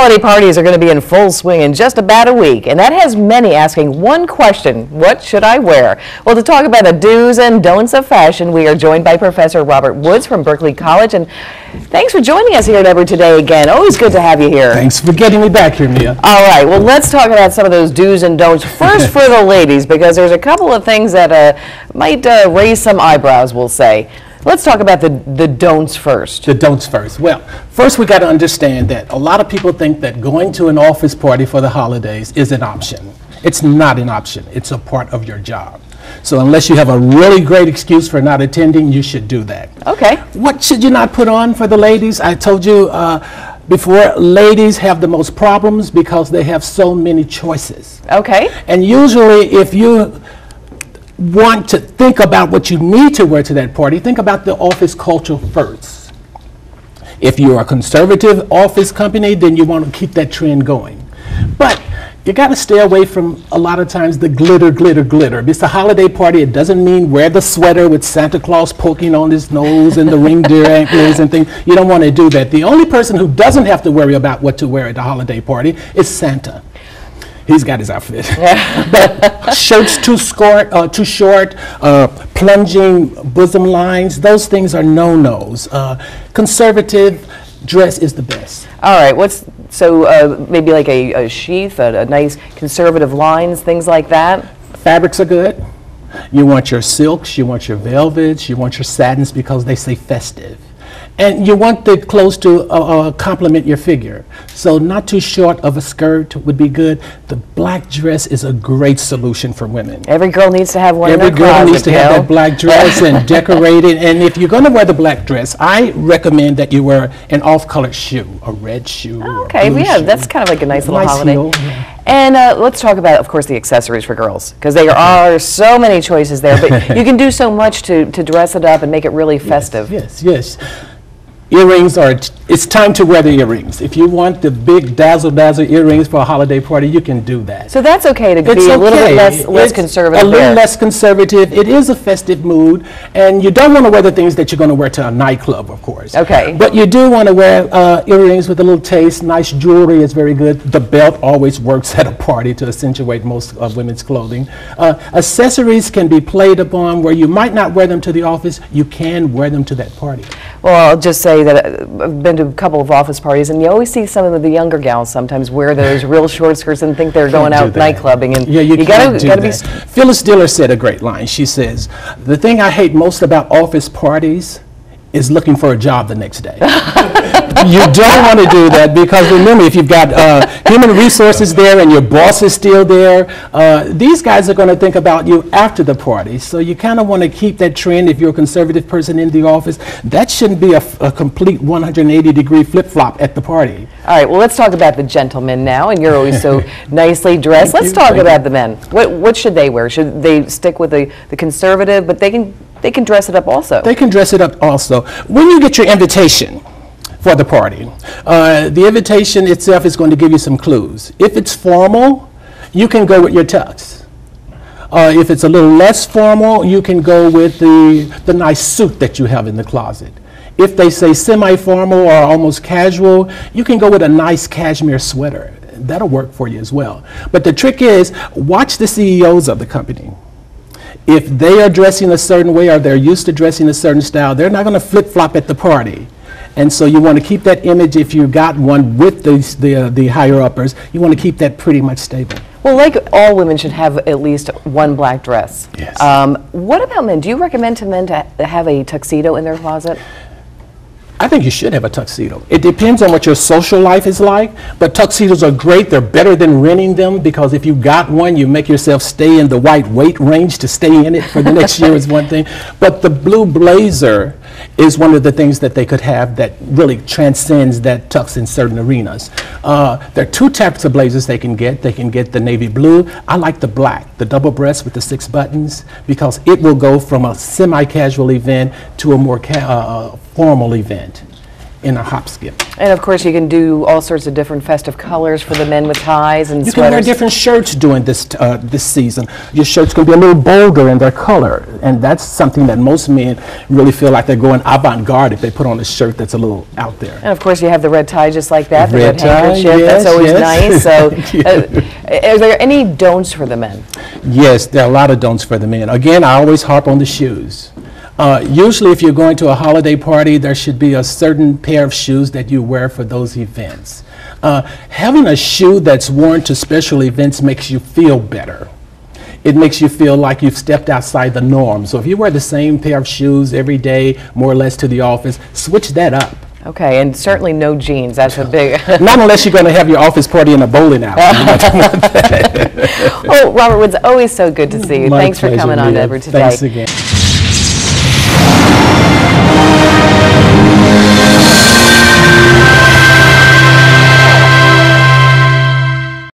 holiday parties are going to be in full swing in just about a week, and that has many asking one question: what should I wear? Well, to talk about the do's and don'ts of fashion, we are joined by Professor Robert Woods from Berkeley College, and thanks for joining us here at Ebru today again. Always good to have you here. Thanks for getting me back here, Mia. All right, well, let's talk about some of those do's and don'ts. First for the ladies, because there's a couple of things that might raise some eyebrows, we'll say. Let's talk about the don'ts first. The don'ts first. Well, first we got to understand that a lot of people think that going to an office party for the holidays is an option. It's not an option. It's a part of your job. So unless you have a really great excuse for not attending, you should do that. Okay. What should you not put on for the ladies? I told you before, ladies have the most problems because they have so many choices. Okay. And usually if you want to think about what you need to wear to that party, think about the office culture first. If you're a conservative office company, then you want to keep that trend going. But you got to stay away from, a lot of times, the glitter, glitter, glitter. It's a holiday party. It doesn't mean wear the sweater with Santa Claus poking on his nose and the reindeer antlers and things. You don't want to do that. The only person who doesn't have to worry about what to wear at the holiday party is Santa. He's got his outfit. But shirts too short, plunging bosom lines, those things are no-nos. Conservative dress is the best. All right, so maybe like a sheath, a nice conservative lines, things like that? Fabrics are good. You want your silks, you want your velvets, you want your satins because they say festive. And you want the clothes to complement your figure. So not too short of a skirt would be good. The black dress is a great solution for women. Every girl needs to have one in their closet. Every girl needs to have that black dress and decorate it. And if you're going to wear the black dress, I recommend that you wear an off-colored shoe, a red shoe. Okay, or blue shoe. That's kind of like a nice little holiday. Heel, yeah. And let's talk about, of course, the accessories for girls, because there are so many choices there. But you can do so much to dress it up and make it really festive. Yes. Earrings it's time to wear the earrings. If you want the big dazzle earrings for a holiday party, you can do that. So that's okay to be a little bit less conservative. A little less conservative. It is a festive mood, and you don't want to wear the things that you're going to wear to a nightclub, of course. Okay. But you do want to wear earrings with a little taste. Nice jewelry is very good. The belt always works at a party to accentuate most of women's clothing. Accessories can be played upon where you might not wear them to the office. You can wear them to that party. Well, I'll just say that I've been to a couple of office parties, and you always see some of the younger gals sometimes wear those real short skirts and think they're going out night clubbing. And yeah, you gotta do that. Be Phyllis Diller said a great line. She says, "The thing I hate most about office parties is looking for a job the next day." You don't want to do that, because remember, if you've got human resources there and your boss is still there, these guys are going to think about you after the party. So you kind of want to keep that trend. If you're a conservative person in the office, that shouldn't be a complete 180-degree flip-flop at the party. All right, well, let's talk about the gentlemen now, and you're always so nicely dressed. Let's talk about the men. What should they wear? Should they stick with the conservative, but they can dress it up also? They can dress it up also. When you get your invitation for the party, the invitation itself is going to give you some clues. If it's formal, you can go with your tux. If it's a little less formal, you can go with the nice suit that you have in the closet. If they say semi-formal or almost casual, you can go with a nice cashmere sweater. That'll work for you as well. But the trick is, watch the CEOs of the company. If they are dressing a certain way or they're used to dressing a certain style, they're not going to flip-flop at the party. And so you want to keep that image, if you got one with the higher-uppers, you want to keep that pretty much stable. Well, like all women should have at least one black dress. Yes. What about men? Do you recommend to men to have a tuxedo in their closet? I think you should have a tuxedo. It depends on what your social life is like, but tuxedos are great. They're better than renting them, because if you got one, you make yourself stay in the white weight range to stay in it for the next year is one thing. But the blue blazer is one of the things that they could have that really transcends that tux in certain arenas. There are two types of blazers they can get. They can get the navy blue. I like the black, the double breast with the 6 buttons, because it will go from a semi-casual event to a more formal event. in a hop skip. And of course, you can do all sorts of different festive colors for the men with ties and You can wear sweaters. different shirts during this season. Your shirts can be a little bolder in their color, and that's something that most men really feel like they're going avant-garde if they put on a shirt that's a little out there. And of course, you have the red tie just like that, the Red red tie, handkerchief. yes, That's always yes. nice. So, Thank you. are there any don'ts for the men? Yes, there are a lot of don'ts for the men. Again, I always harp on the shoes. Usually if you're going to a holiday party, there should be a certain pair of shoes that you wear for those events. Having a shoe that's worn to special events makes you feel better. It makes you feel like you've stepped outside the norm. So if you wear the same pair of shoes every day, more or less to the office, switch that up. Okay, and certainly no jeans. That's a big... Not unless you're going to have your office party in a bowling alley. Well, Robert Woods, always so good to see you. My Thanks for pleasure, coming on to Leah. Ebru today. Thanks again.